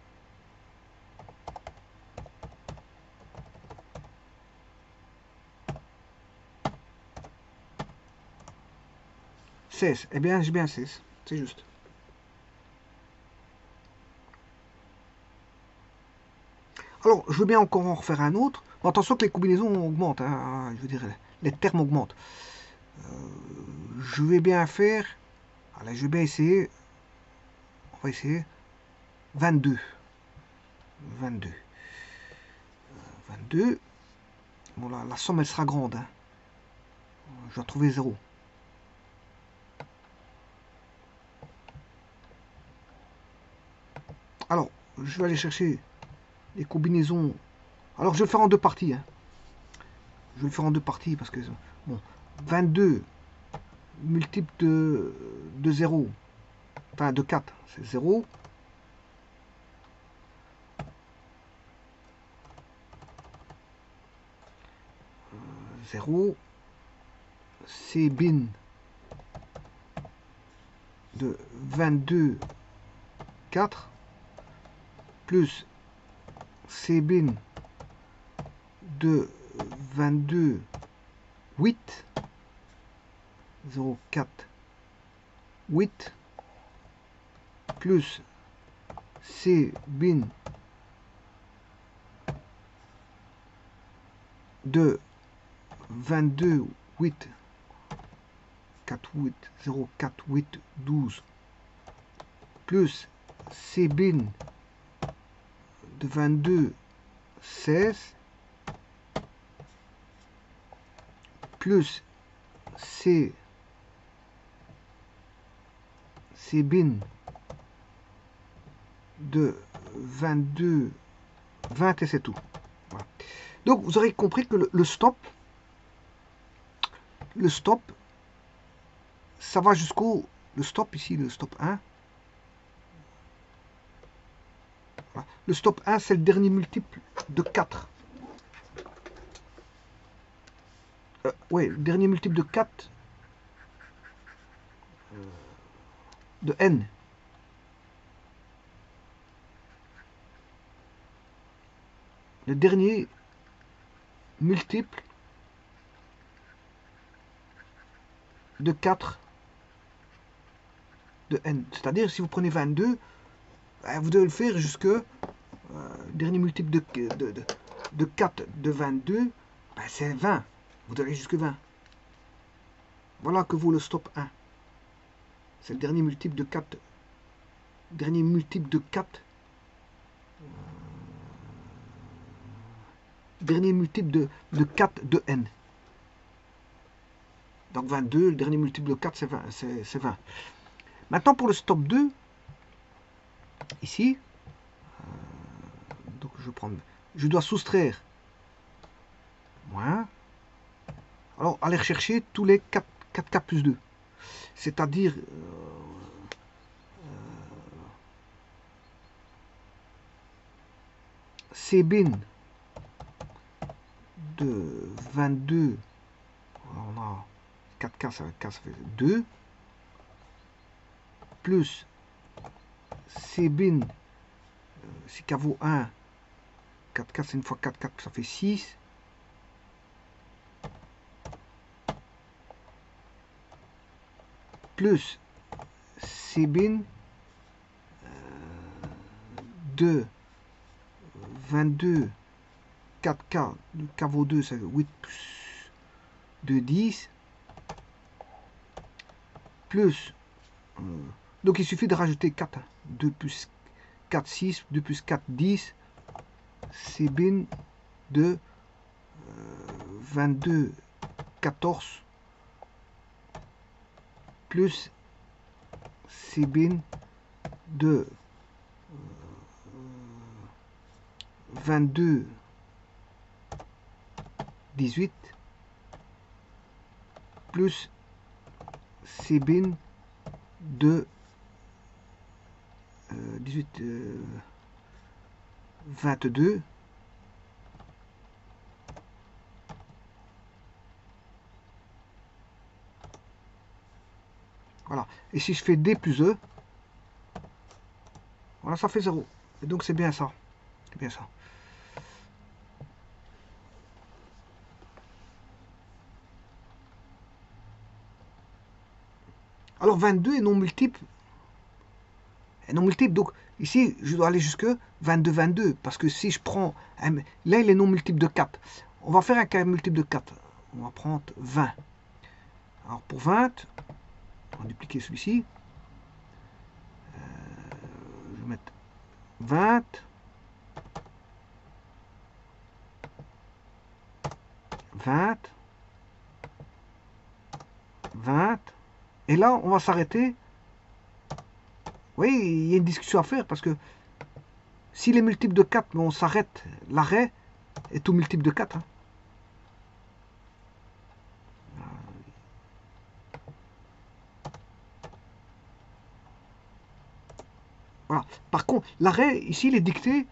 16. Eh bien, j'ai bien 16. C'est juste. Alors, je veux bien encore en refaire un autre. Bon, attention que les combinaisons augmentent. Hein, je veux dire, les termes augmentent. Je vais bien faire. Allez, je vais bien essayer. On va essayer. 22. 22. 22. Bon, là, la somme, elle sera grande. Hein. Je dois trouver 0. Alors, je vais aller chercher les combinaisons. Alors, je vais le faire en deux parties. Hein. Je vais le faire en deux parties parce que, bon, 22 multiple de 0, enfin de 4, c'est 0. 0. C bin de 22, 4, plus C bin de 22, 8, 0, 4, 8, plus C bin de 22, 8, 4, 8, 0, 4, 8, 12, plus C bin de 22, 16, plus C bin de 22, 20 et c'est tout. Voilà. Donc vous aurez compris que le stop, ça va jusqu'au, le stop ici, le stop 1. Voilà. Le stop 1, c'est le dernier multiple de 4. Oui, le dernier multiple de 4 de n. Le dernier multiple de 4 de n. C'est-à-dire, si vous prenez 22, vous devez le faire jusque dernier multiple de 4 de 22, c'est 20. Vous devez aller jusque 20. Voilà que vaut le stop 1. C'est le dernier multiple de 4. Dernier multiple de 4. Dernier multiple de 4 de n. Donc 22, le dernier multiple de 4, c'est 20, c'est 20. Maintenant, pour le stop 2, ici, donc je dois soustraire moins. Alors, aller rechercher tous les 4K plus 2. C'est-à-dire Cbin de 22, on a 4K, ça fait 2, plus Cbin, si K vaut 1, 4K c'est une fois 4K, ça fait 6, plus Cbin de 22, 4K, K vaut 2, c'est 8 plus 2, 10, plus, donc il suffit de rajouter 4, 2 plus 4, 6, 2 plus 4, 10, Cbin de 22, 14, plus Cbin de 22, 18, plus Cbin de 18, 22, voilà. Et si je fais D plus E, voilà, ça fait 0. Et donc c'est bien ça. C'est bien ça. Alors 22 est non multiple. Est non multiple, donc ici je dois aller jusque 22, 22. Parce que si je prends, là il est non multiple de 4. On va faire un cas multiple de 4. On va prendre 20. Alors pour 20, on va dupliquer celui-ci. Je vais mettre 20. 20. 20. Et là, on va s'arrêter. Oui, il y a une discussion à faire parce que s'il est multiple de 4, mais on s'arrête, l'arrêt est tout multiple de 4. Hein. Voilà. Par contre, l'arrêt, ici, il est dicté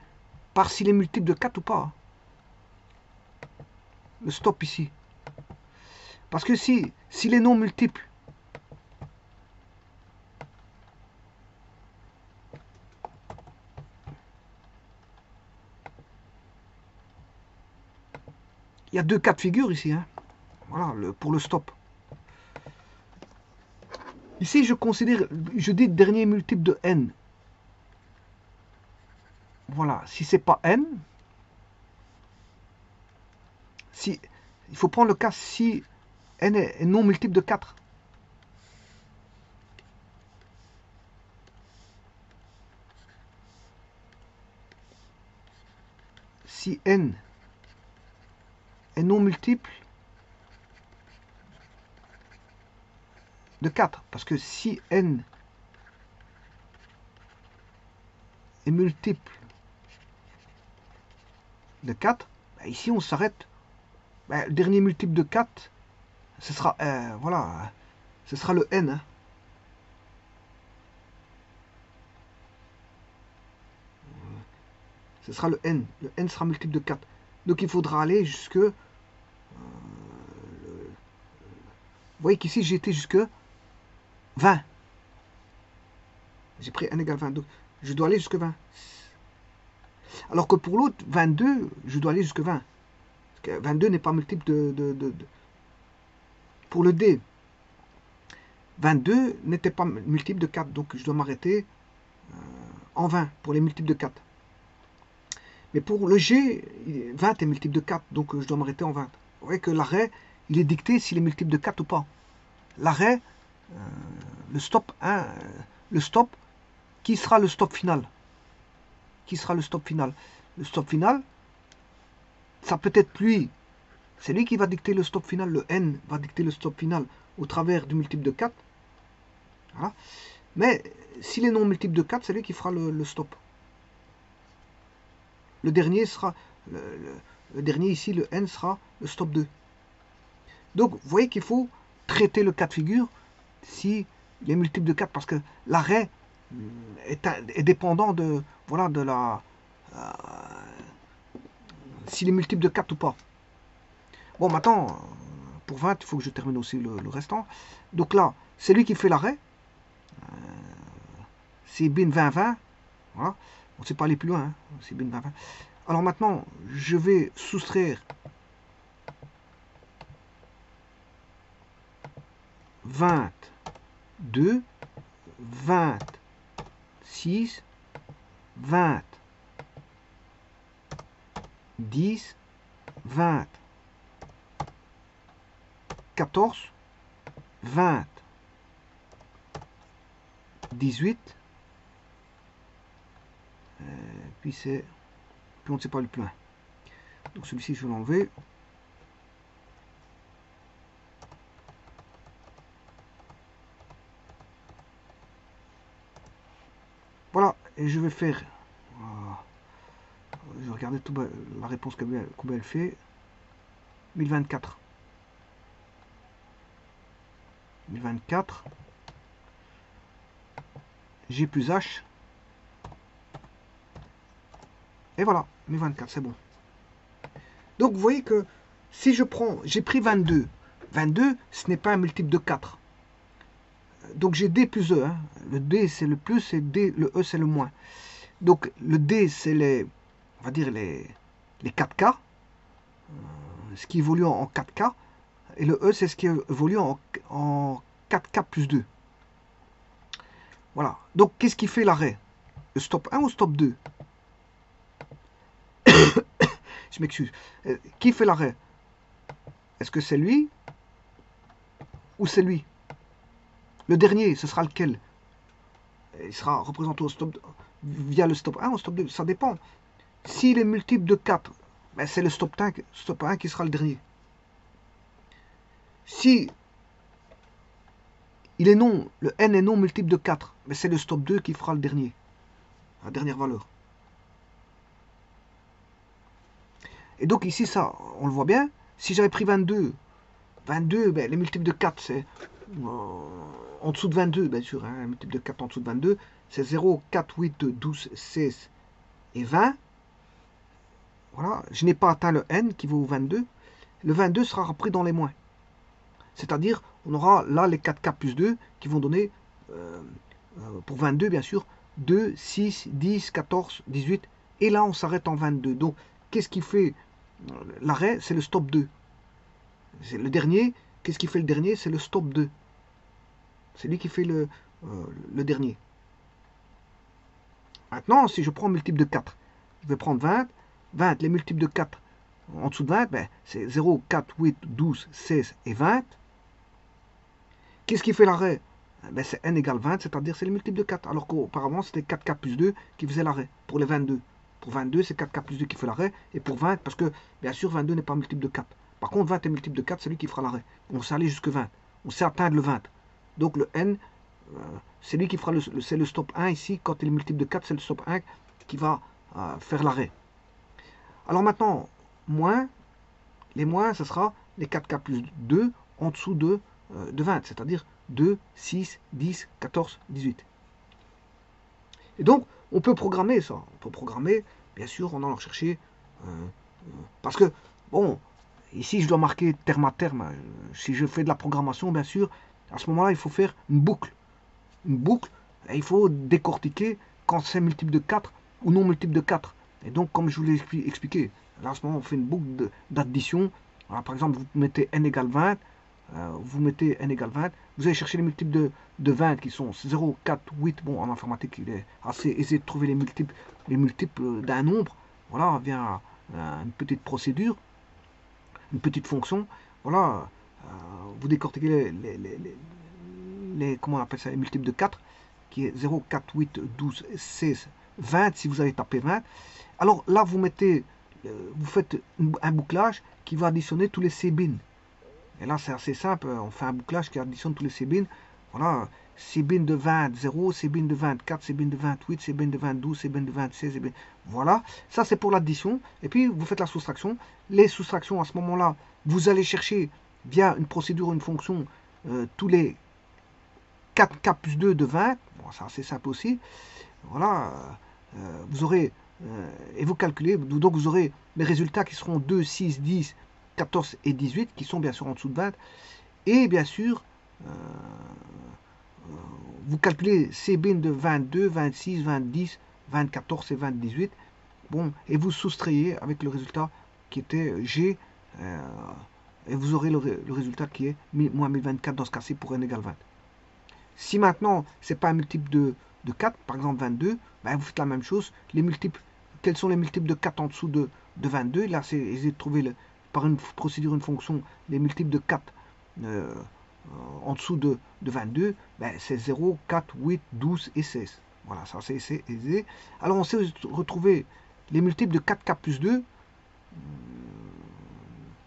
par s'il est multiple de 4 ou pas. Hein. Le stop ici. Parce que s'il est non multiple, il y a deux cas de figure ici. Hein. Voilà, pour le stop. Ici, je considère, je dis dernier multiple de n. Voilà, si c'est pas n, il faut prendre le cas si n est non multiple de 4. Si n est non multiple de 4, parce que si n est multiple de 4, ben ici on s'arrête. Ben, le dernier multiple de 4, ce sera, voilà, ce sera le n. Hein. Ce sera le n. Le n sera multiple de 4. Donc il faudra aller jusque... vous voyez qu'ici j'ai été jusque 20. J'ai pris n égale 20. Donc je dois aller jusque 20. Alors que pour l'autre, 22, je dois aller jusque 20. Parce que 22 n'est pas multiple de... Pour le D, 22 n'était pas multiple de 4. Donc je dois m'arrêter en 20 pour les multiples de 4. Mais pour le G, 20 est multiple de 4. Donc je dois m'arrêter en 20. Vous voyez que l'arrêt, il est dicté s'il est multiple de 4 ou pas. L'arrêt, le stop, qui sera le stop final? Qui sera le stop final? Le stop final, ça peut être lui. C'est lui qui va dicter le stop final. Le N va dicter le stop final. au travers du multiple de 4. Voilà. Mais s'il est non multiple de 4, c'est lui qui fera le stop. Le dernier sera, le dernier ici, le n sera le stop 2. Donc, vous voyez qu'il faut traiter le cas de figure si il est multiple de 4, parce que l'arrêt est dépendant de, voilà, de la... s'il est multiple de 4 ou pas. Bon, maintenant, pour 20, il faut que je termine aussi le restant. Donc là, c'est lui qui fait l'arrêt. C'est bin 20-20. Voilà. On ne sait pas aller plus loin. Hein. C'est bin 20-20. Alors maintenant, je vais soustraire 22, 26, 20, 10, 20, 14, 20, 18, puis c'est... Puis on ne sait pas le plein. Donc celui-ci, je vais l'enlever. Voilà, et je vais faire... je vais regarder tout bas, la réponse combien elle fait. 1024. 1024. G plus H. Et voilà, 1024, c'est bon. Donc vous voyez que si je prends, j'ai pris 22. 22, ce n'est pas un multiple de 4. Donc j'ai D plus E. Hein. Le D c'est le plus et D, le E c'est le moins. Donc le D c'est les, on va dire les 4K, ce qui évolue en 4K. Et le E c'est ce qui évolue en 4K plus 2. Voilà. Donc qu'est-ce qui fait l'arrêt? Le stop 1 ou stop 2? Je m'excuse. Qui fait l'arrêt? Est-ce que c'est lui ou c'est lui? Le dernier, ce sera lequel? Il sera représenté au stop, via le stop 1 ou stop 2. Ça dépend. S'il est multiple de 4, ben c'est le stop 1 qui sera le dernier. Si il est non, le n est non multiple de 4, ben c'est le stop 2 qui fera le dernier. La dernière valeur. Et donc ici, ça, on le voit bien. Si j'avais pris 22, ben, les multiples de 4, c'est en dessous de 22, bien sûr. Hein, un multiple de 4 en dessous de 22, c'est 0, 4, 8, 12, 16 et 20. Voilà, je n'ai pas atteint le n qui vaut 22. Le 22 sera repris dans les moins. C'est-à-dire, on aura là les 4K plus 2 qui vont donner, pour 22 bien sûr, 2, 6, 10, 14, 18. Et là, on s'arrête en 22. Donc, qu'est-ce qui fait l'arrêt? C'est le stop 2. C'est le dernier. Qu'est-ce qui fait le dernier? C'est le stop 2. C'est lui qui fait le dernier. Maintenant, si je prends un multiple de 4, je vais prendre 20. 20, les multiples de 4 en dessous de 20, ben, c'est 0, 4, 8, 12, 16 et 20. Qu'est-ce qui fait l'arrêt? Ben, c'est n égale 20, c'est-à-dire c'est les multiples de 4. Alors qu'auparavant, c'était 4K plus 2 qui faisait l'arrêt pour les 22. Pour 22, c'est 4K plus 2 qui fait l'arrêt. Et pour 20, parce que, bien sûr, 22 n'est pas multiple de 4. Par contre, 20 est multiple de 4, c'est lui qui fera l'arrêt. On sait aller jusque 20. On sait atteindre le 20. Donc le n, c'est lui qui fera c'est le stop 1 ici. Quand il est multiple de 4, c'est le stop 1 qui va faire l'arrêt. Alors maintenant, moins, les moins, ce sera les 4K plus 2 en dessous de 20. C'est-à-dire 2, 6, 10, 14, 18. Et donc, on peut programmer ça. On peut programmer, bien sûr, en allant chercher. Parce que, bon, ici, je dois marquer terme à terme. Si je fais de la programmation, bien sûr, à ce moment-là, il faut faire une boucle. Une boucle, et il faut décortiquer quand c'est multiple de 4 ou non multiple de 4. Et donc, comme je vous l'ai expliqué, là, à ce moment, on fait une boucle d'addition. Par exemple, vous mettez n égale 20. Vous mettez n égale 20, vous allez chercher les multiples de 20 qui sont 0, 4, 8. Bon, en informatique, il est assez aisé de trouver les multiples d'un nombre. Voilà, vient une petite procédure, une petite fonction. Voilà, vous décortiquez comment on appelle ça, les multiples de 4, qui est 0, 4, 8, 12, 16, 20, si vous avez tapé 20. Alors là, vous mettez, vous faites un bouclage qui va additionner tous les C-bins. Et là, c'est assez simple. On fait un bouclage qui additionne tous les C-bin. Voilà. C-bin de 20, 0. C-bin de 24. C-bin de 28. C-bin de 22. C-bin de 26. Voilà. Ça, c'est pour l'addition. Et puis, vous faites la soustraction. Les soustractions, à ce moment-là, vous allez chercher via une procédure ou une fonction tous les 4K plus 2 de 20. Bon, c'est assez simple aussi. Voilà. Vous aurez... et vous calculez. Donc, vous aurez les résultats qui seront 2, 6, 10, 14 et 18, qui sont bien sûr en dessous de 20. Et bien sûr, vous calculez ces bins de 22, 26, 20, 10, 20, 14 et 20, 18. Bon, et vous soustrayez avec le résultat qui était G. Et vous aurez le résultat qui est moins 1024 dans ce cas-ci pour n égale 20. Si maintenant, ce n'est pas un multiple de 4, par exemple 22, ben vous faites la même chose. Les multiples, quels sont les multiples de 4 en dessous de 22? Là, c'est essayer de trouver par une procédure, une fonction, les multiples de 4 en dessous de 22. Ben, c'est 0, 4, 8, 12 et 16. Voilà, ça c'est aisé. Alors, on sait retrouver les multiples de 4K plus 2.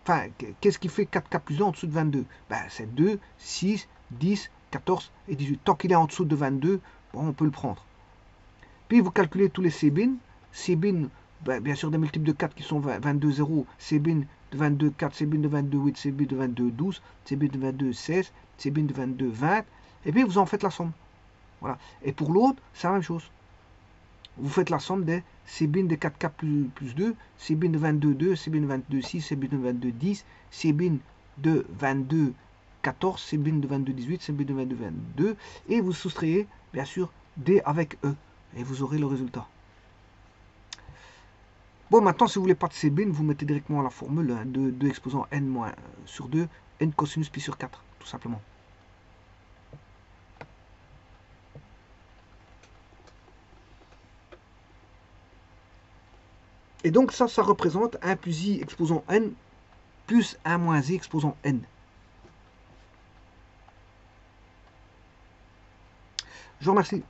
Enfin, qu'est-ce qui fait 4K plus 2 en dessous de 22? Ben, c'est 2, 6, 10, 14 et 18. Tant qu'il est en dessous de 22, bon, on peut le prendre. Puis vous calculez tous les C-bin. C-bin, ben, bien sûr, des multiples de 4 qui sont 22, 0. C-bin de 22, 4. C-bin de 22, 8. C-bin de 22, 12. C-bin de 22, 16. C-bin de 22, 20. Et puis vous en faites la somme. Voilà. Et pour l'autre, c'est la même chose. Vous faites la somme des C-bin de 4K plus 2, C-bin de 22, 2, C-bin de 22, 6, C-bin de 22, 10, C-bin de 22, 14, C-bin de 22, 18, C-bin de 22, 22, et vous soustrayez, bien sûr, D avec E, et vous aurez le résultat. Bon, maintenant, si vous voulez pas de C-bin, vous mettez directement la formule hein, de 2 exposant n moins sur 2, n cosinus pi sur 4, tout simplement. Et donc ça représente 1 plus i exposant n plus 1 moins i exposant n. Je vous remercie.